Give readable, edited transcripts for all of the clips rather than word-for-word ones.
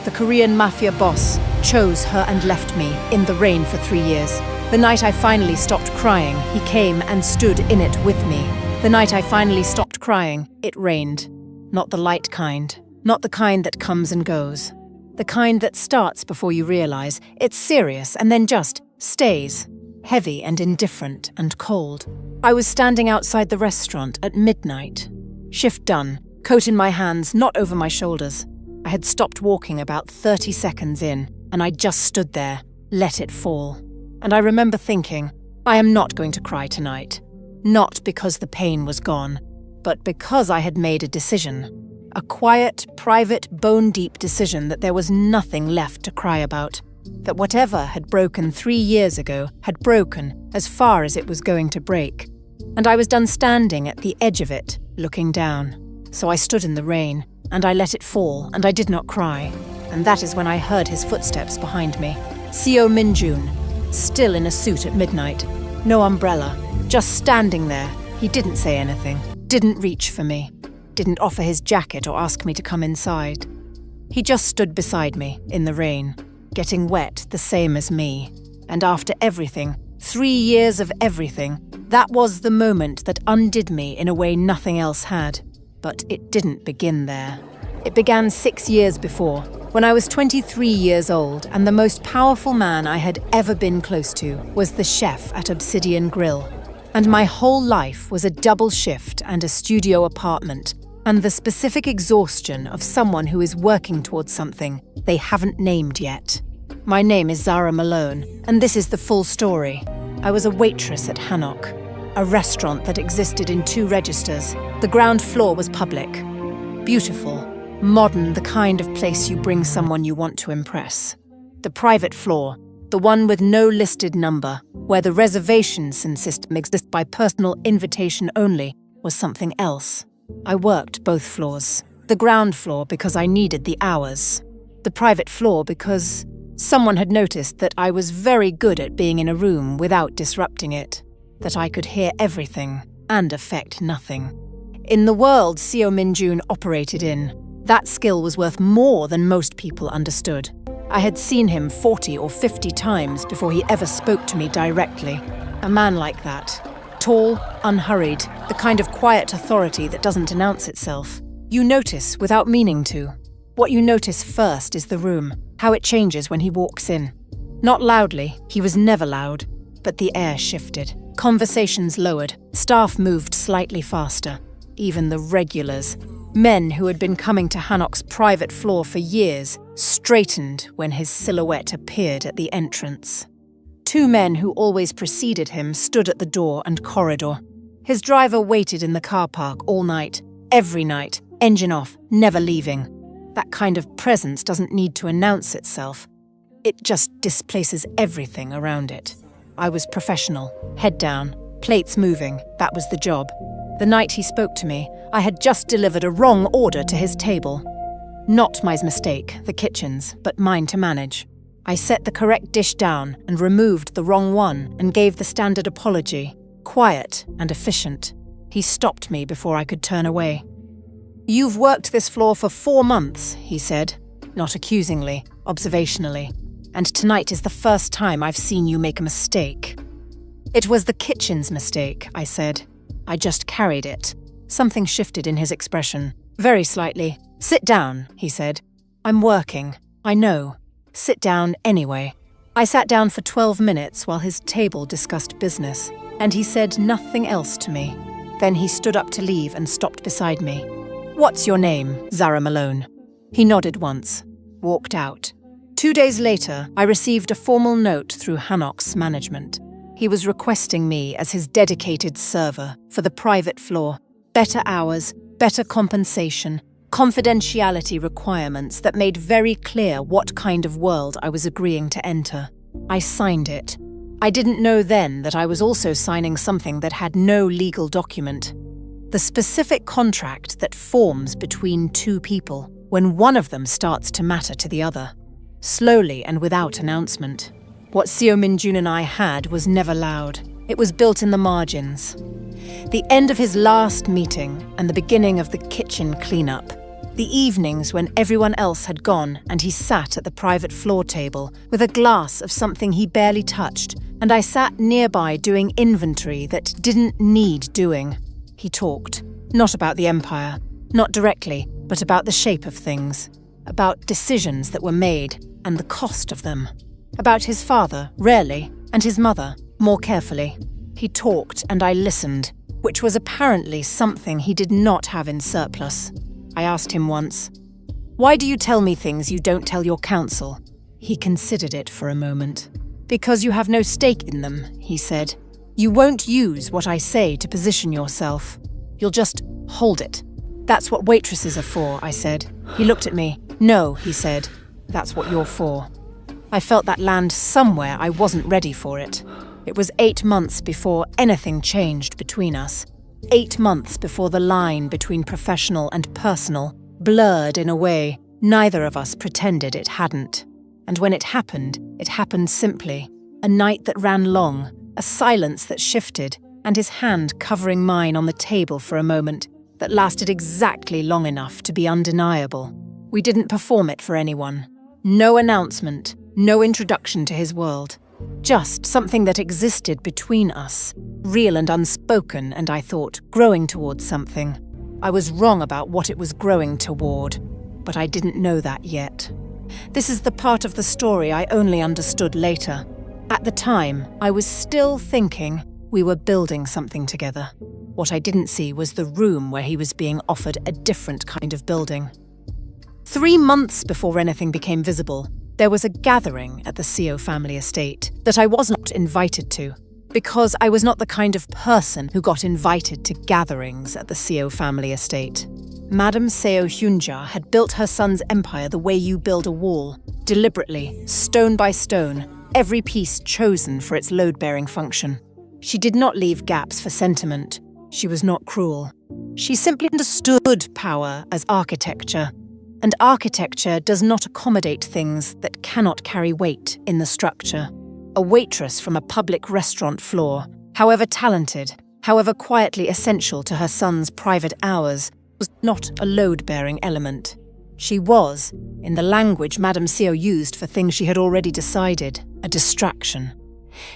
The Korean Mafia boss chose her and left me in the rain for 3 years. The night I finally stopped crying, he came and stood in it with me. The night I finally stopped crying, it rained. Not the light kind. Not the kind that comes and goes. The kind that starts before you realize it's serious and then just stays. Heavy and indifferent and cold. I was standing outside the restaurant at midnight. Shift done, coat in my hands, not over my shoulders. I had stopped walking about 30 seconds in, and I just stood there, let it fall. And I remember thinking, I am not going to cry tonight. Not because the pain was gone, but because I had made a decision. A quiet, private, bone-deep decision that there was nothing left to cry about. That whatever had broken 3 years ago had broken as far as it was going to break. And I was done standing at the edge of it, looking down. So I stood in the rain, and I let it fall, and I did not cry. And that is when I heard his footsteps behind me. Seo Min-joon, still in a suit at midnight. No umbrella, just standing there. He didn't say anything, didn't reach for me, didn't offer his jacket or ask me to come inside. He just stood beside me, in the rain, getting wet the same as me. And after everything, 3 years of everything, that was the moment that undid me in a way nothing else had. But it didn't begin there. It began 6 years before, when I was 23 years old, and the most powerful man I had ever been close to was the chef at Obsidian Grill. And my whole life was a double shift and a studio apartment, and the specific exhaustion of someone who is working towards something they haven't named yet. My name is Zara Malone, and this is the full story. I was a waitress at Hanok, a restaurant that existed in 2 registers. The ground floor was public. Beautiful, modern, the kind of place you bring someone you want to impress. The private floor, the one with no listed number, where the reservation system exists by personal invitation only, was something else. I worked both floors. The ground floor because I needed the hours. The private floor because someone had noticed that I was very good at being in a room without disrupting it, that I could hear everything and affect nothing. In the world Seo Min-joon operated in, that skill was worth more than most people understood. I had seen him 40 or 50 times before he ever spoke to me directly. A man like that. Tall, unhurried, the kind of quiet authority that doesn't announce itself. You notice without meaning to. What you notice first is the room, how it changes when he walks in. Not loudly, he was never loud, but the air shifted. Conversations lowered, staff moved slightly faster. Even the regulars, men who had been coming to Hanok's private floor for years, straightened when his silhouette appeared at the entrance. 2 men who always preceded him stood at the door and corridor. His driver waited in the car park all night, every night, engine off, never leaving. That kind of presence doesn't need to announce itself. It just displaces everything around it. I was professional, head down, plates moving, that was the job. The night he spoke to me, I had just delivered a wrong order to his table. Not my mistake, the kitchen's, but mine to manage. I set the correct dish down and removed the wrong one and gave the standard apology, quiet and efficient. He stopped me before I could turn away. "You've worked this floor for 4 months, he said, not accusingly, observationally. And tonight is the first time I've seen you make a mistake." "It was the kitchen's mistake," I said. I just carried it. Something shifted in his expression, very slightly. "Sit down," he said. "I'm working, I know. Sit down anyway." I sat down for 12 minutes while his table discussed business, and he said nothing else to me. Then he stood up to leave and stopped beside me. "What's your name, Zara Malone?" He nodded once, walked out. 2 days later, I received a formal note through Hanok's management. He was requesting me as his dedicated server for the private floor. Better hours, better compensation, confidentiality requirements that made very clear what kind of world I was agreeing to enter. I signed it. I didn't know then that I was also signing something that had no legal document. The specific contract that forms between 2 people when one of them starts to matter to the other. Slowly and without announcement. What Seo Min-joon and I had was never loud. It was built in the margins. The end of his last meeting and the beginning of the kitchen cleanup. The evenings when everyone else had gone and he sat at the private floor table with a glass of something he barely touched, and I sat nearby doing inventory that didn't need doing. He talked, not about the empire, not directly, but about the shape of things, about decisions that were made and the cost of them, about his father, rarely, and his mother, more carefully. He talked and I listened, which was apparently something he did not have in surplus. I asked him once, "Why do you tell me things you don't tell your council?" He considered it for a moment. "Because you have no stake in them," he said. "You won't use what I say to position yourself. You'll just hold it." "That's what waitresses are for," I said. He looked at me. "No," he said. "That's what you're for." I felt that land somewhere. I wasn't ready for it. It was 8 months before anything changed between us. 8 months before the line between professional and personal blurred in a way neither of us pretended it hadn't. And when it happened simply. A night that ran long, a silence that shifted, and his hand covering mine on the table for a moment that lasted exactly long enough to be undeniable. We didn't perform it for anyone. No announcement, no introduction to his world. Just something that existed between us, real and unspoken, and I thought, growing towards something. I was wrong about what it was growing toward, but I didn't know that yet. This is the part of the story I only understood later. At the time, I was still thinking we were building something together. What I didn't see was the room where he was being offered a different kind of building. 3 months before anything became visible, there was a gathering at the Seo family estate that I was not invited to, because I was not the kind of person who got invited to gatherings at the Seo family estate. Madame Seo Hyunja had built her son's empire the way you build a wall, deliberately, stone by stone, every piece chosen for its load-bearing function. She did not leave gaps for sentiment. She was not cruel. She simply understood power as architecture, and architecture does not accommodate things that cannot carry weight in the structure. A waitress from a public restaurant floor, however talented, however quietly essential to her son's private hours, was not a load-bearing element. She was, in the language Madame Seo used for things she had already decided, a distraction.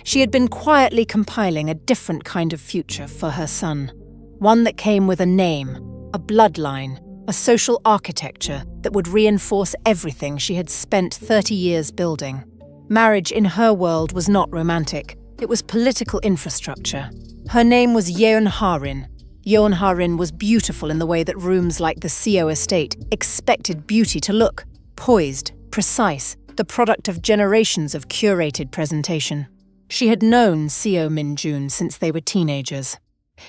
She had been quietly compiling a different kind of future for her son, one that came with a name, a bloodline, a social architecture that would reinforce everything she had spent 30 years building. Marriage in her world was not romantic, it was political infrastructure. Her name was Yeon Harin. Yeon Harin was beautiful in the way that rooms like the Seo estate expected beauty to look, poised, precise, the product of generations of curated presentation. She had known Seo Min-joon since they were teenagers.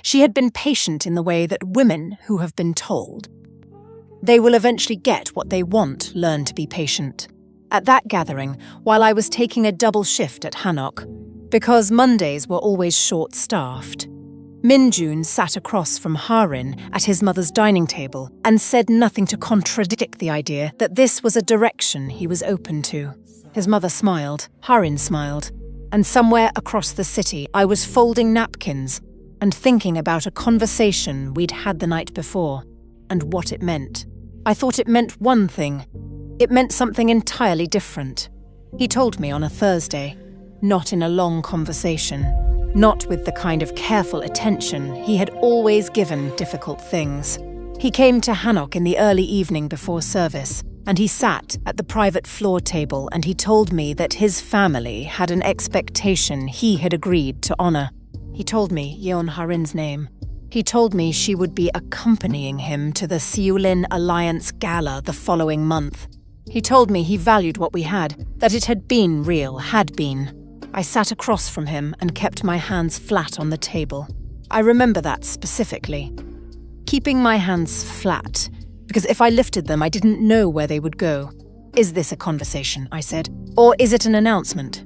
She had been patient in the way that women who have been told they will eventually get what they want learn to be patient. At that gathering, while I was taking a double shift at Hanok, because Mondays were always short-staffed, Min-joon sat across from Harin at his mother's dining table and said nothing to contradict the idea that this was a direction he was open to. His mother smiled, Harin smiled, and somewhere across the city I was folding napkins and thinking about a conversation we'd had the night before and what it meant. I thought it meant one thing. It meant something entirely different. He told me on a Thursday, not in a long conversation, not with the kind of careful attention he had always given difficult things. He came to Hanok in the early evening before service, and he sat at the private floor table and he told me that his family had an expectation he had agreed to honor. He told me Yeon Harin's name. He told me she would be accompanying him to the Seoulin Alliance Gala the following month. He told me he valued what we had, that it had been real, had been. I sat across from him and kept my hands flat on the table. I remember that specifically. Keeping my hands flat, because if I lifted them, I didn't know where they would go. "Is this a conversation?" I said. "Or is it an announcement?"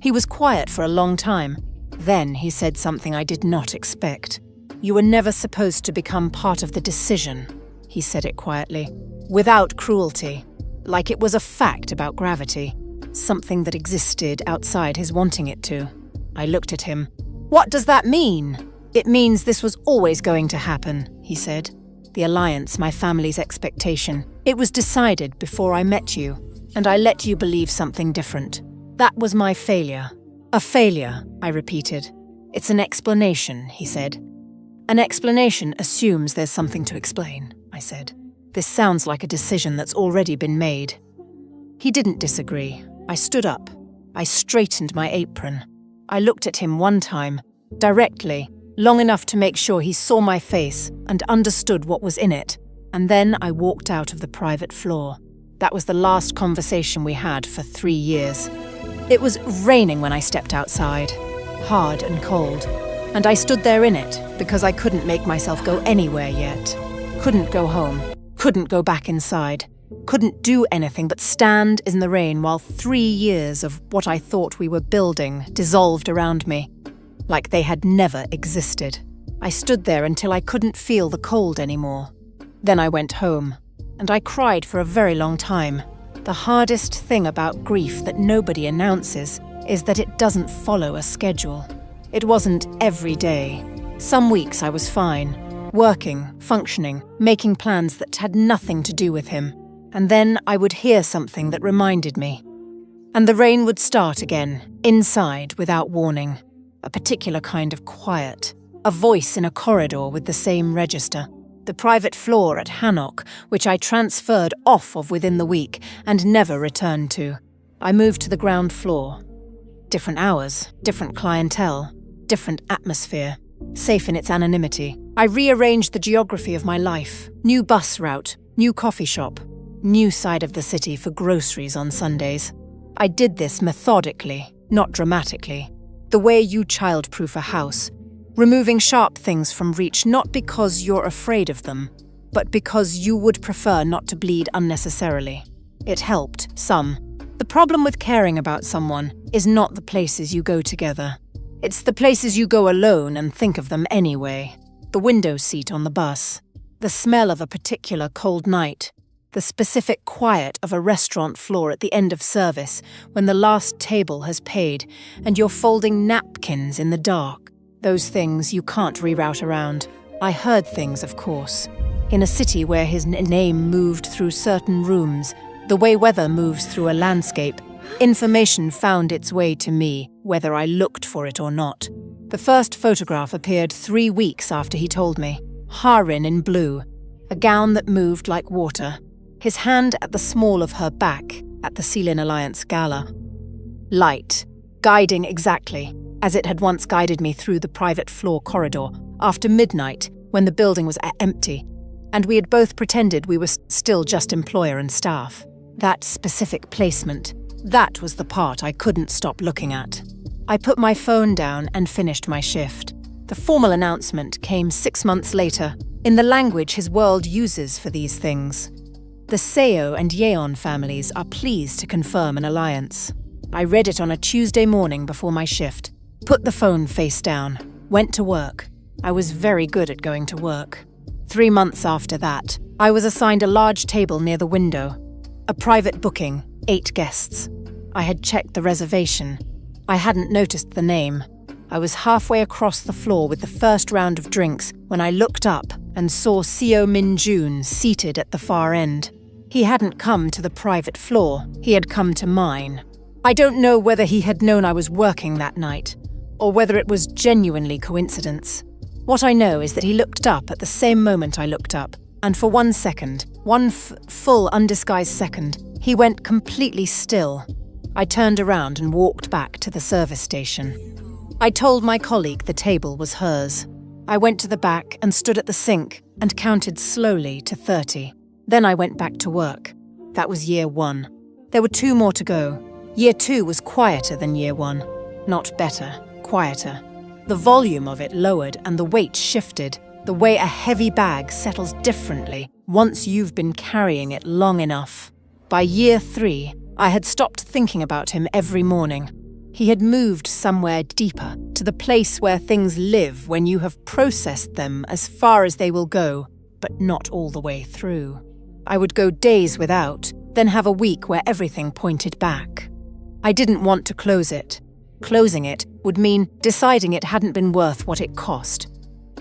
He was quiet for a long time. Then he said something I did not expect. "You were never supposed to become part of the decision," he said it quietly, without cruelty, like it was a fact about gravity, something that existed outside his wanting it to. I looked at him. "What does that mean?" "It means this was always going to happen," he said. "The alliance, my family's expectation. It was decided before I met you, and I let you believe something different. That was my failure. A failure, I repeated. It's an explanation, he said. An explanation assumes there's something to explain, I said. This sounds like a decision that's already been made. He didn't disagree. I stood up. I straightened my apron. I looked at him one time, directly, long enough to make sure he saw my face and understood what was in it, and then I walked out of the private floor. That was the last conversation we had for 3 years. It was raining when I stepped outside, hard and cold, and I stood there in it because I couldn't make myself go anywhere yet. Couldn't go home, couldn't go back inside, couldn't do anything but stand in the rain while 3 years of what I thought we were building dissolved around me, like they had never existed. I stood there until I couldn't feel the cold anymore. Then I went home, and I cried for a very long time. The hardest thing about grief that nobody announces is that it doesn't follow a schedule. It wasn't every day. Some weeks I was fine, working, functioning, making plans that had nothing to do with him. And then I would hear something that reminded me. And the rain would start again, inside without warning. A particular kind of quiet. A voice in a corridor with the same register. The private floor at Hanok, which I transferred off of within the week and never returned to. I moved to the ground floor. Different hours, different clientele, different atmosphere, safe in its anonymity. I rearranged the geography of my life. New bus route, new coffee shop, new side of the city for groceries on Sundays. I did this methodically, not dramatically. The way you child-proof a house. Removing sharp things from reach not because you're afraid of them, but because you would prefer not to bleed unnecessarily. It helped, some. The problem with caring about someone is not the places you go together. It's the places you go alone and think of them anyway. The window seat on the bus. The smell of a particular cold night. The specific quiet of a restaurant floor at the end of service when the last table has paid and you're folding napkins in the dark. Those things you can't reroute around. I heard things, of course. In a city where his name moved through certain rooms, the way weather moves through a landscape, information found its way to me, whether I looked for it or not. The first photograph appeared 3 weeks after he told me. Harin in blue, a gown that moved like water, his hand at the small of her back at the Celine Alliance gala. Light, guiding exactly, as it had once guided me through the private floor corridor after midnight when the building was empty, and we had both pretended we were still just employer and staff. That specific placement, that was the part I couldn't stop looking at. I put my phone down and finished my shift. The formal announcement came 6 months later, in the language his world uses for these things. The Seo and Yeon families are pleased to confirm an alliance. I read it on a Tuesday morning before my shift. Put the phone face down, went to work. I was very good at going to work. 3 months after that, I was assigned a large table near the window. A private booking, 8 guests. I had checked the reservation. I hadn't noticed the name. I was halfway across the floor with the first round of drinks when I looked up and saw Seo Min-joon seated at the far end. He hadn't come to the private floor, he had come to mine. I don't know whether he had known I was working that night, or whether it was genuinely coincidence. What I know is that he looked up at the same moment I looked up, and for 1 second, one full undisguised second, he went completely still. I turned around and walked back to the service station. I told my colleague the table was hers. I went to the back and stood at the sink and counted slowly to 30. Then I went back to work. That was year 1. There were 2 more to go. Year 2 was quieter than year 1. Not better. Quieter. The volume of it lowered and the weight shifted, the way a heavy bag settles differently once you've been carrying it long enough. By year 3, I had stopped thinking about him every morning. He had moved somewhere deeper, to the place where things live when you have processed them as far as they will go, but not all the way through. I would go days without, then have a week where everything pointed back. I didn't want to close it. Closing it would mean deciding it hadn't been worth what it cost.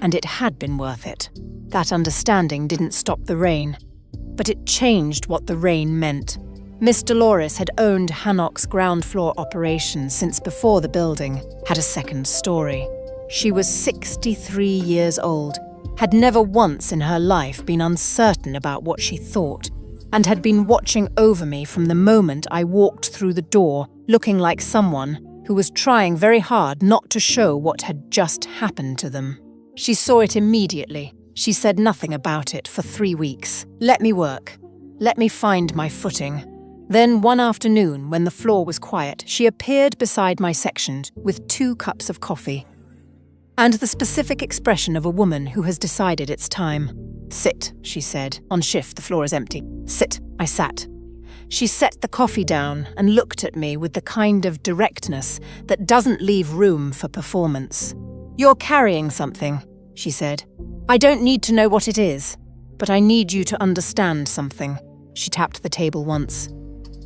And it had been worth it. That understanding didn't stop the rain. but it changed what the rain meant. Miss Dolores had owned Hanok's ground floor operations since before the building had a second story. She was 63 years old, had never once in her life been uncertain about what she thought, and had been watching over me from the moment I walked through the door, looking like someone who was trying very hard not to show what had just happened to them. She saw it immediately. She said nothing about it for 3 weeks. Let me work. Let me find my footing. Then one afternoon, when the floor was quiet, she appeared beside my section with 2 cups of coffee and the specific expression of a woman who has decided it's time. "Sit," she said. "On shift, the floor is empty." "Sit." I sat. She set the coffee down and looked at me with the kind of directness that doesn't leave room for performance. "You're carrying something," she said. "I don't need to know what it is, but I need you to understand something." She tapped the table once.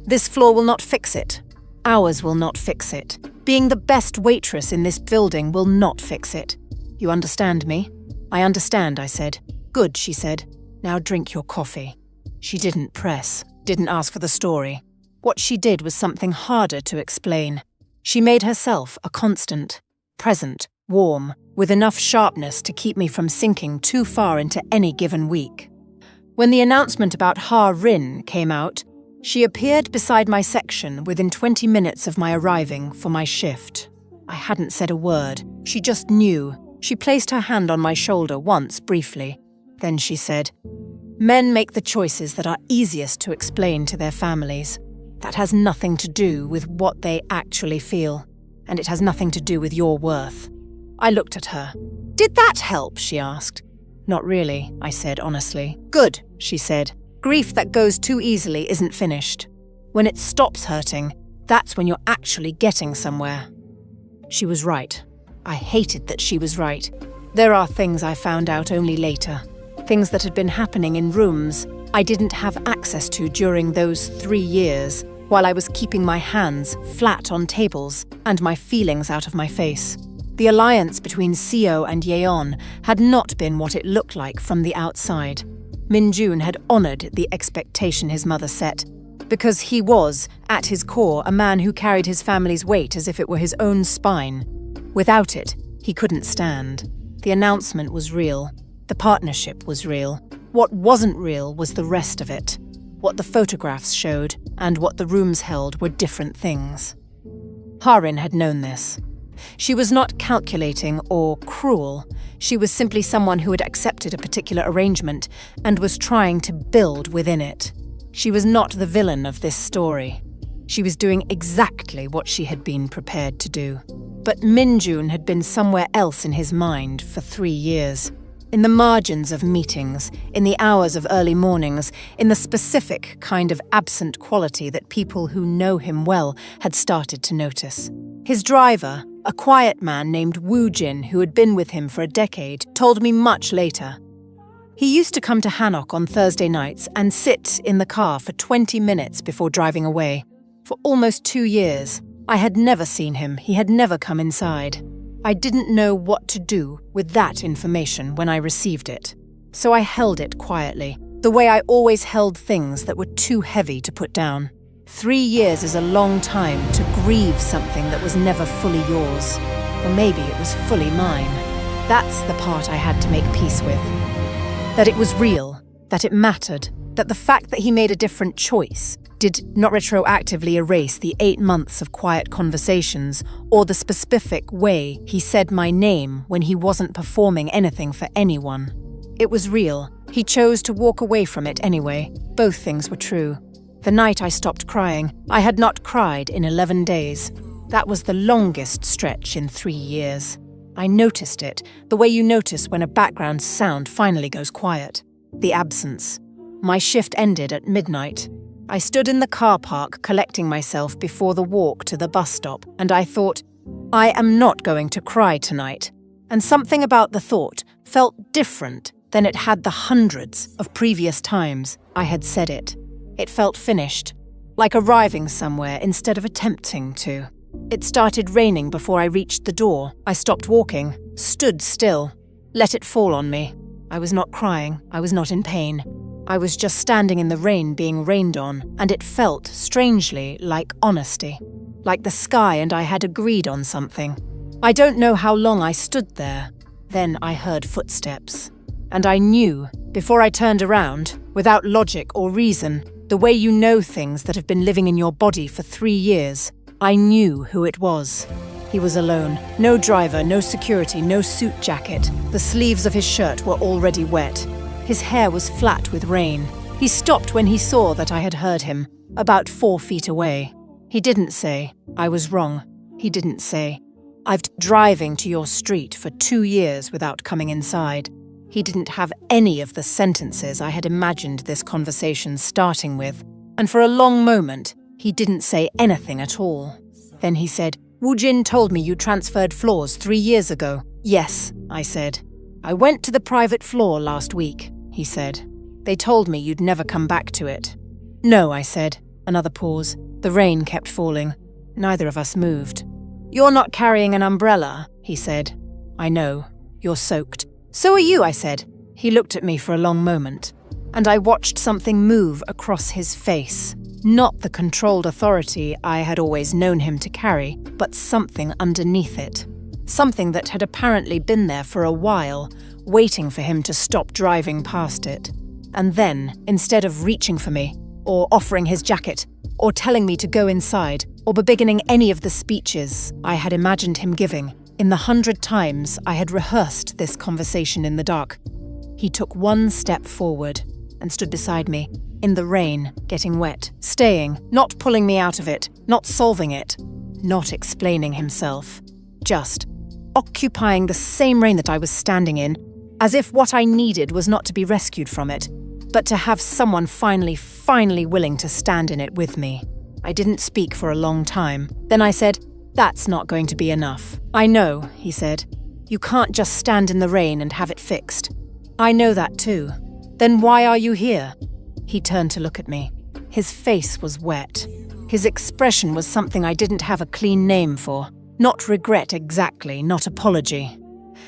"This floor will not fix it. Ours will not fix it. Being the best waitress in this building will not fix it. You understand me?" "I understand," I said. "Good," she said. "Now drink your coffee." She didn't press, didn't ask for the story. What she did was something harder to explain. She made herself a constant, present, warm, with enough sharpness to keep me from sinking too far into any given week. When the announcement about Ha-Rin came out, she appeared beside my section within 20 minutes of my arriving for my shift. I hadn't said a word. She just knew. She placed her hand on my shoulder once, briefly. Then she said, "Men make the choices that are easiest to explain to their families. That has nothing to do with what they actually feel, and it has nothing to do with your worth." I looked at her. "Did that help?" she asked. "Not really," I said honestly. "Good," she said. "Grief that goes too easily isn't finished. When it stops hurting, that's when you're actually getting somewhere." She was right. I hated that she was right. There are things I found out only later. Things that had been happening in rooms I didn't have access to during those 3 years, while I was keeping my hands flat on tables and my feelings out of my face. The alliance between Seo and Yeon had not been what it looked like from the outside. Min-joon had honored the expectation his mother set, because he was, at his core, a man who carried his family's weight as if it were his own spine. Without it, he couldn't stand. The announcement was real. The partnership was real. What wasn't real was the rest of it. What the photographs showed and what the rooms held were different things. Ha-Rin had known this. She was not calculating or cruel. She was simply someone who had accepted a particular arrangement and was trying to build within it. She was not the villain of this story. She was doing exactly what she had been prepared to do. But Min-joon had been somewhere else in his mind for 3 years. In the margins of meetings, in the hours of early mornings, in the specific kind of absent quality that people who know him well had started to notice. His driver, a quiet man named Woo-jin who had been with him for a decade, told me much later. He used to come to Hanok on Thursday nights and sit in the car for 20 minutes before driving away. For almost 2 years, I had never seen him. He had never come inside. I didn't know what to do with that information when I received it. So I held it quietly, the way I always held things that were too heavy to put down. 3 years is a long time to grieve something that was never fully yours. Or maybe it was fully mine. That's the part I had to make peace with. That it was real, that it mattered, that the fact that he made a different choice did not retroactively erase the 8 months of quiet conversations or the specific way he said my name when he wasn't performing anything for anyone. It was real. He chose to walk away from it anyway. Both things were true. The night I stopped crying, I had not cried in 11 days. That was the longest stretch in 3 years. I noticed it, the way you notice when a background sound finally goes quiet. The absence. My shift ended at midnight. I stood in the car park collecting myself before the walk to the bus stop, and I thought, I am not going to cry tonight. And something about the thought felt different than it had the hundreds of previous times I had said it. It felt finished, like arriving somewhere instead of attempting to. It started raining before I reached the door. I stopped walking, stood still, let it fall on me. I was not crying, I was not in pain. I was just standing in the rain being rained on, and it felt, strangely, like honesty. Like the sky and I had agreed on something. I don't know how long I stood there. Then I heard footsteps. And I knew, before I turned around, without logic or reason, the way you know things that have been living in your body for 3 years, I knew who it was. He was alone. No driver, no security, no suit jacket. The sleeves of his shirt were already wet. His hair was flat with rain. He stopped when he saw that I had heard him, about 4 feet away. He didn't say, "I was wrong." He didn't say, "I've been driving to your street for 2 years without coming inside." He didn't have any of the sentences I had imagined this conversation starting with, and for a long moment, he didn't say anything at all. Then he said, "Woo-jin told me you transferred floors 3 years ago." "Yes," I said. "I went to the private floor last week," he said. "They told me you'd never come back to it." "No," I said. Another pause. The rain kept falling. Neither of us moved. "You're not carrying an umbrella," he said. "I know. You're soaked." "So are you," I said. He looked at me for a long moment, and I watched something move across his face. Not the controlled authority I had always known him to carry, but something underneath it. Something that had apparently been there for a while, waiting for him to stop driving past it. And then, instead of reaching for me, or offering his jacket, or telling me to go inside, or beginning any of the speeches I had imagined him giving, in the 100 times I had rehearsed this conversation in the dark, he took 1 step forward and stood beside me, in the rain, getting wet, staying, not pulling me out of it, not solving it, not explaining himself, just occupying the same rain that I was standing in, as if what I needed was not to be rescued from it, but to have someone finally willing to stand in it with me. I didn't speak for a long time. Then I said, "That's not going to be enough." "I know," he said. "You can't just stand in the rain and have it fixed." "I know that too." "Then why are you here?" He turned to look at me. His face was wet. His expression was something I didn't have a clean name for. Not regret exactly, not apology.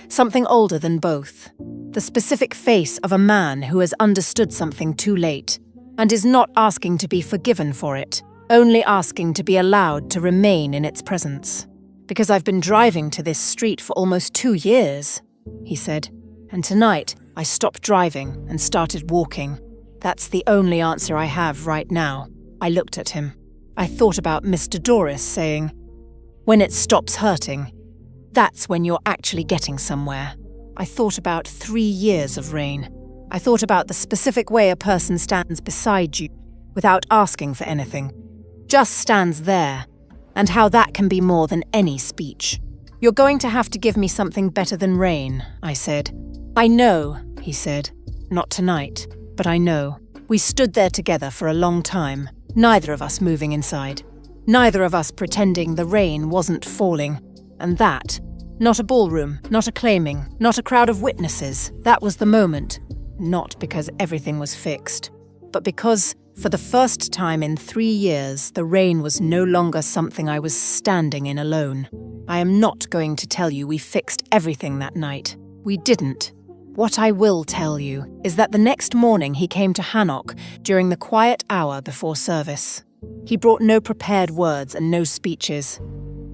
Something older than both. The specific face of a man who has understood something too late, and is not asking to be forgiven for it, only asking to be allowed to remain in its presence. "Because I've been driving to this street for almost 2 years, he said. "And tonight, I stopped driving and started walking. That's the only answer I have right now." I looked at him. I thought about Mr. Doris saying, "When it stops hurting, that's when you're actually getting somewhere." I thought about 3 years of rain. I thought about the specific way a person stands beside you, without asking for anything. Just stands there, and how that can be more than any speech. "You're going to have to give me something better than rain," I said. "I know," he said. "Not tonight, but I know." We stood there together for a long time, neither of us moving inside. Neither of us pretending the rain wasn't falling. And that, not a ballroom, not a claiming, not a crowd of witnesses, that was the moment. Not because everything was fixed, but because, for the first time in 3 years, the rain was no longer something I was standing in alone. I am not going to tell you we fixed everything that night. We didn't. What I will tell you is that the next morning he came to Hanok during the quiet hour before service. He brought no prepared words and no speeches.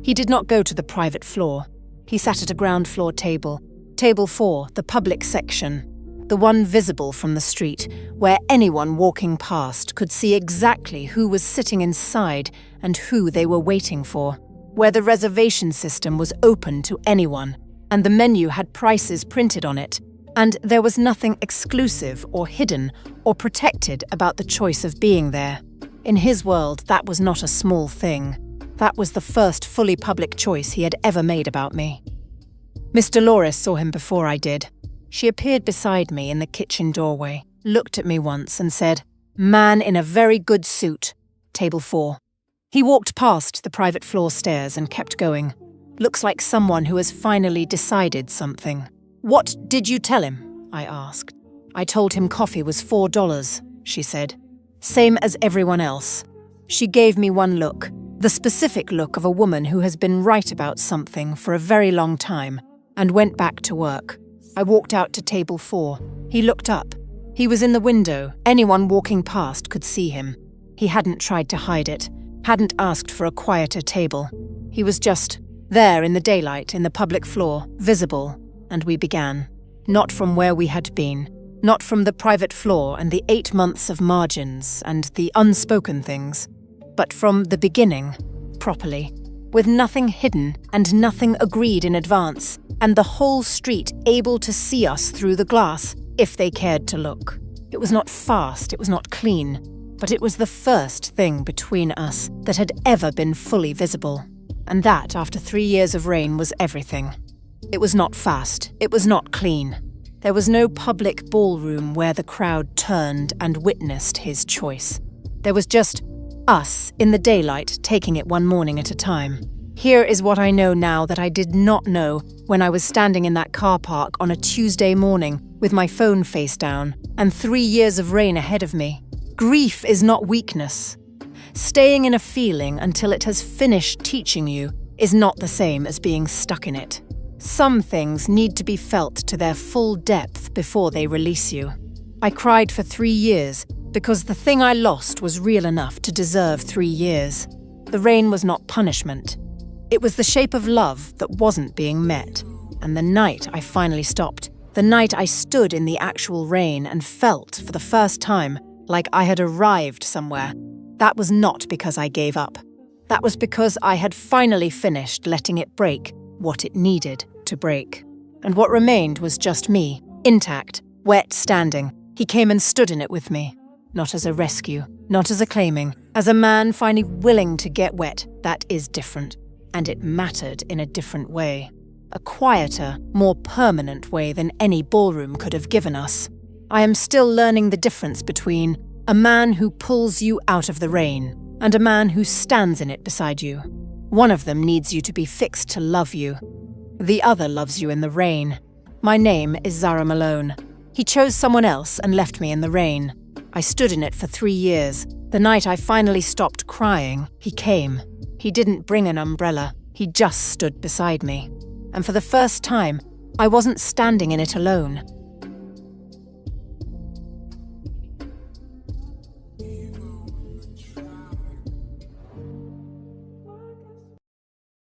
He did not go to the private floor. He sat at a ground floor table, table 4, the public section, the one visible from the street, where anyone walking past could see exactly who was sitting inside and who they were waiting for, where the reservation system was open to anyone, and the menu had prices printed on it, and there was nothing exclusive or hidden or protected about the choice of being there. In his world, that was not a small thing. That was the first fully public choice he had ever made about me. Miss Dolores saw him before I did. She appeared beside me in the kitchen doorway, looked at me once and said, "Man in a very good suit, table 4. He walked past the private floor stairs and kept going. Looks like someone who has finally decided something. "What did you tell him?" I asked. "I told him coffee was $4, she said. "Same as everyone else." She gave me one look, the specific look of a woman who has been right about something for a very long time, and went back to work. I walked out to table 4. He looked up. He was in the window. Anyone walking past could see him. He hadn't tried to hide it, hadn't asked for a quieter table. He was just there in the daylight, in the public floor, visible, and we began. Not from where we had been, not from the private floor and the 8 months of margins and the unspoken things, but from the beginning, properly, with nothing hidden and nothing agreed in advance, and the whole street able to see us through the glass if they cared to look. It was not fast, it was not clean, but it was the first thing between us that had ever been fully visible. And that, after 3 years of rain, was everything. It was not fast, it was not clean. There was no public ballroom where the crowd turned and witnessed his choice. There was just us in the daylight taking it one morning at a time. Here is what I know now that I did not know when I was standing in that car park on a Tuesday morning with my phone face down and 3 years of rain ahead of me. Grief is not weakness. Staying in a feeling until it has finished teaching you is not the same as being stuck in it. Some things need to be felt to their full depth before they release you. I cried for 3 years because the thing I lost was real enough to deserve 3 years. The rain was not punishment. It was the shape of love that wasn't being met. And the night I finally stopped, the night I stood in the actual rain and felt for the first time like I had arrived somewhere, that was not because I gave up. That was because I had finally finished letting it break what it needed to break. And what remained was just me, intact, wet, standing. He came and stood in it with me. Not as a rescue, not as a claiming. As a man finally willing to get wet, that is different. And it mattered in a different way. A quieter, more permanent way than any ballroom could have given us. I am still learning the difference between a man who pulls you out of the rain and a man who stands in it beside you. One of them needs you to be fixed to love you. The other loves you in the rain. My name is Zara Malone. He chose someone else and left me in the rain. I stood in it for 3 years. The night I finally stopped crying, he came. He didn't bring an umbrella. He just stood beside me. And for the first time, I wasn't standing in it alone.